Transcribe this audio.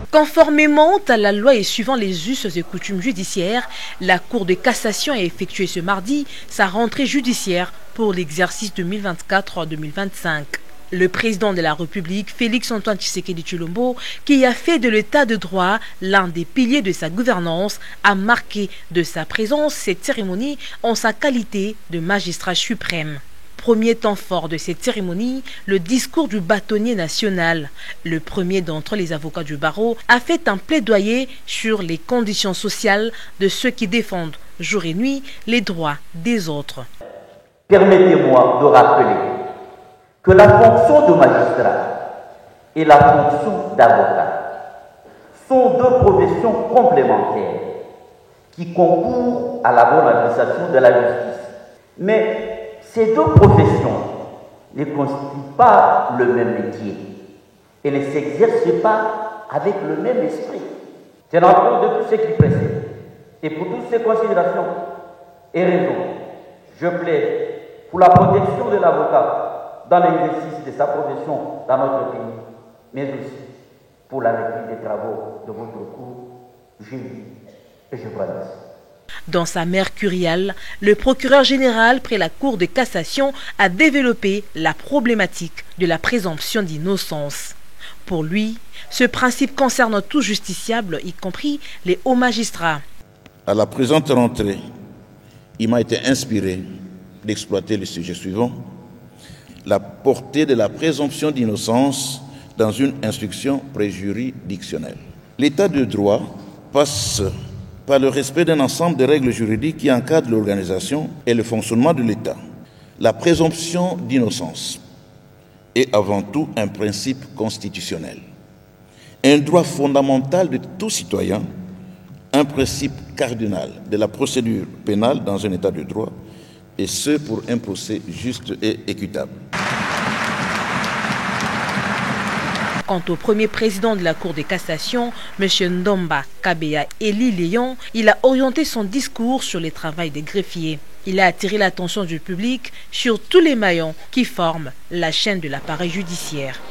Conformément à la loi et suivant les us et coutumes judiciaires, la Cour de cassation a effectué ce mardi sa rentrée judiciaire pour l'exercice 2024-2025. Le président de la République, Félix-Antoine Tshisekedi Tshilombo, qui a fait de l'état de droit l'un des piliers de sa gouvernance, a marqué de sa présence cette cérémonie en sa qualité de magistrat suprême. Premier temps fort de cette cérémonie, le discours du bâtonnier national. Le premier d'entre les avocats du barreau a fait un plaidoyer sur les conditions sociales de ceux qui défendent jour et nuit les droits des autres. Permettez-moi de rappeler que la fonction de magistrat et la fonction d'avocat sont deux professions complémentaires qui concourent à la bonne administration de la justice. Mais ces deux professions ne constituent pas le même métier et ne s'exercent pas avec le même esprit. Tenant compte de tout ce qui précède et pour toutes ces considérations et raisons, je plaide pour la protection de l'avocat dans l'exercice de sa profession dans notre pays, mais aussi pour la maîtrise des travaux de votre cour. Je dis et je vous remercie. Dans sa mercuriale, le procureur général près la Cour de cassation a développé la problématique de la présomption d'innocence. Pour lui, ce principe concerne tout justiciable, y compris les hauts magistrats. À la présente rentrée, il m'a été inspiré d'exploiter le sujet suivant: la portée de la présomption d'innocence dans une instruction préjuridictionnelle. L'état de droit passe par le respect d'un ensemble de règles juridiques qui encadrent l'organisation et le fonctionnement de l'État. La présomption d'innocence est avant tout un principe constitutionnel, un droit fondamental de tout citoyen, un principe cardinal de la procédure pénale dans un État de droit, et ce pour un procès juste et équitable. Quant au premier président de la Cour de cassation, M. Ndomba Kabeya Eli Léon, il a orienté son discours sur le travail des greffiers. Il a attiré l'attention du public sur tous les maillons qui forment la chaîne de l'appareil judiciaire.